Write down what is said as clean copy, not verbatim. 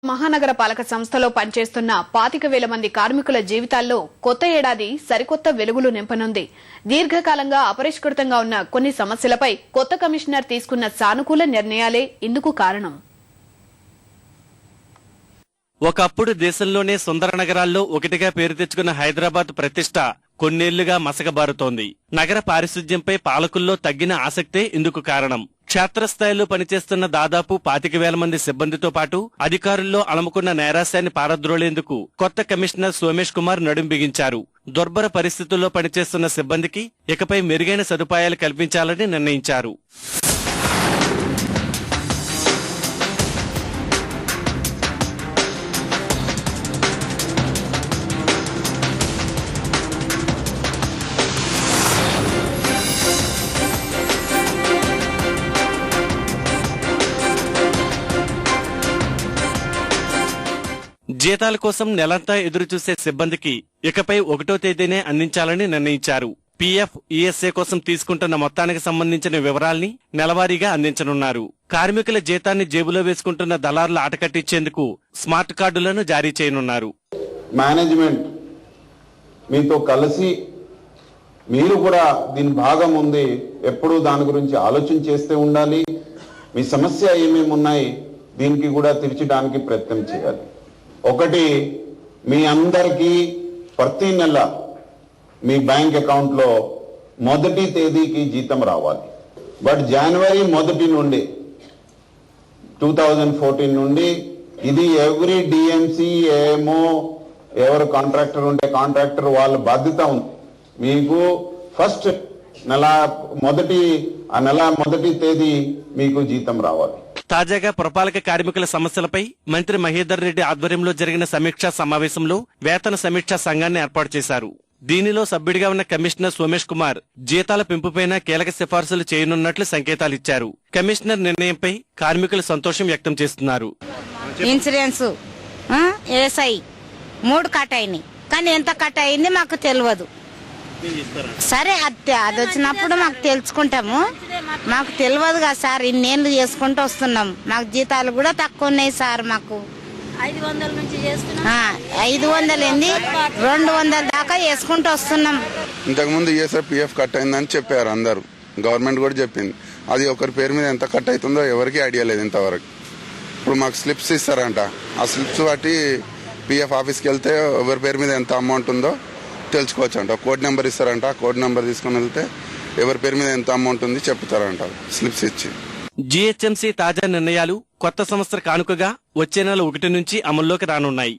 మహానగర పాలక సంస్థలో పనిచేస్తున్న 25,000 మంది కార్మికుల జీవితాల్లో కొత్త ఏడాది సరికొత్త వెలుగులు నింపనుంది. దీర్ఘకాలంగా అపరిష్కృతంగా ఉన్న కొన్ని సమస్యలపై కొత్త కమిషనర్ తీసుకున్న సానుకూల నిర్ణయాలే ఇందుకు కారణం. ఒకప్పుడు దేశంలోనే సుందర నగరాల్లో ఒకటిగా పేరు తెచ్చుకున్న హైదరాబాద్ ప్రతిష్ట కొన్నేళ్లుగా మసకబారుతోంది. నగర పారిశుధ్యంపై పాలకుల్లో తగ్గిన ఆసక్తే ఇందుకు కారణం. క్షేత్రస్థాయిలో పనిచేస్తున్న దాదాపు 25,000 మంది సిబ్బందితో పాటు అధికారుల్లో అలముకున్న నైరాశ్యాన్ని పారద్రోలేందుకు కొత్త కమిషనర్ సోమేష్ కుమార్ నడుం బిగించారు. దుర్భర పరిస్థితుల్లో పనిచేస్తున్న సిబ్బందికి ఇకపై మెరుగైన సదుపాయాలు కల్పించాలని నిర్ణయించారు. జీతాల కోసం నెలంతా ఎదురుచూసే సిబ్బందికి ఇకపై 1వ తేదీనే అందించాలని నిర్ణయించారు. పీఎఫ్, ఈఎస్ఏ కోసం తీసుకుంటున్న మొత్తానికి సంబంధించిన వివరాల్ని నెలవారీగా అందించనున్నారు. కార్మికుల జీతాన్ని జేబులో వేసుకుంటున్న దళారుల ఆటకట్టించేందుకు స్మార్ట్ కార్డులను జారీ చేయనున్నారు. మేనేజ్మెంట్ మీతో కలిసి మీరు కూడా దీని భాగం ఉంది, ఎప్పుడూ దాని గురించి ఆలోచన చేస్తూ ఉండాలి. మీ సమస్య ఏమేమి ఉన్నాయి దీనికి కూడా తీర్చడానికి ప్రయత్నం చేయాలి. ఒకటి, మీ అందరికీ ప్రతి నెల మీ బ్యాంక్ అకౌంట్లో 1వ తేదీకి జీతం రావాలి. బట్ జనవరి 1 నుండి 2014 నుండి ఇది ఎవ్రీ డిఎంసి, ఏమో ఎవరు కాంట్రాక్టర్ ఉంటే కాంట్రాక్టర్ వాళ్ళ బాధ్యత ఉంది. మీకు ఫస్ట్ నెల 1వ తేదీ మీకు జీతం రావాలి. తాజాగా పురపాలక కార్మికుల సమస్యలపై మంత్రి మహేందర్ రెడ్డి ఆధ్వర్యంలో జరిగిన సమీక్షా సమావేశంలో వేతన సమీక్షా సంఘాన్ని ఏర్పాటు చేశారు. దీనిలో సభ్యుడిగా ఉన్న కమిషనర్ సోమేష్ కుమార్ జీతాల పెంపుపైన కీలక సిఫార్సులు చేయనున్నట్లు సంకేతాలిచ్చారు. కమిషనర్ నిర్ణయంపై కార్మికులు సంతోషం వ్యక్తం చేస్తున్నారు. ఇన్సూరెన్స్, ఏఎస్ఐ 3 కట్ అయినాయి, కానీ ఎంత కట్ అయింది మాకు తెలియదు. సరే అది వచ్చినప్పుడు మాకు తెలుసుకుంటాము. మాకు తెలియదు కదా సార్, ఇన్నేళ్ళు చేసుకుంటూ వస్తున్నాం. మాకు జీతాలు కూడా తక్కువ ఉన్నాయి సార్. మాకు 500 నుంచి 500 ఏంది 200 దాకా చేసుకుంటూ వస్తున్నాం. ఇంతకుముందు ఈఎస్ఐ పిఎఫ్ కట్ అయిందని చెప్పారు అందరూ, గవర్నమెంట్ కూడా చెప్పింది. అది ఒకరి పేరు మీద ఎంత కట్ అవుతుందో ఎవరికి ఐడియా లేదు ఇంతవరకు. ఇప్పుడు మాకు స్లిప్స్ ఇస్తారంట, ఆ స్లిప్స్ బట్టి పిఎఫ్ ఆఫీస్కి వెళ్తే ఎవరి పేరు మీద ఎంత అమౌంట్ ఉందో తెలుసుకోవచ్చు అంట. కోడ్ నెంబర్ ఇస్తారంట, కోడ్ నెంబర్ తీసుకుని వెళ్తే ఎవరి పేరు మీద ఎంత అమౌంట్ ఉంది చెప్తారంట స్లిప్స్ ఇచ్చి. జీహెచ్ఎంసీ తాజా నిర్ణయాలు కొత్త సంవత్సర కానుకగా వచ్చే నెల 1 నుంచి అమల్లోకి రానున్నాయి.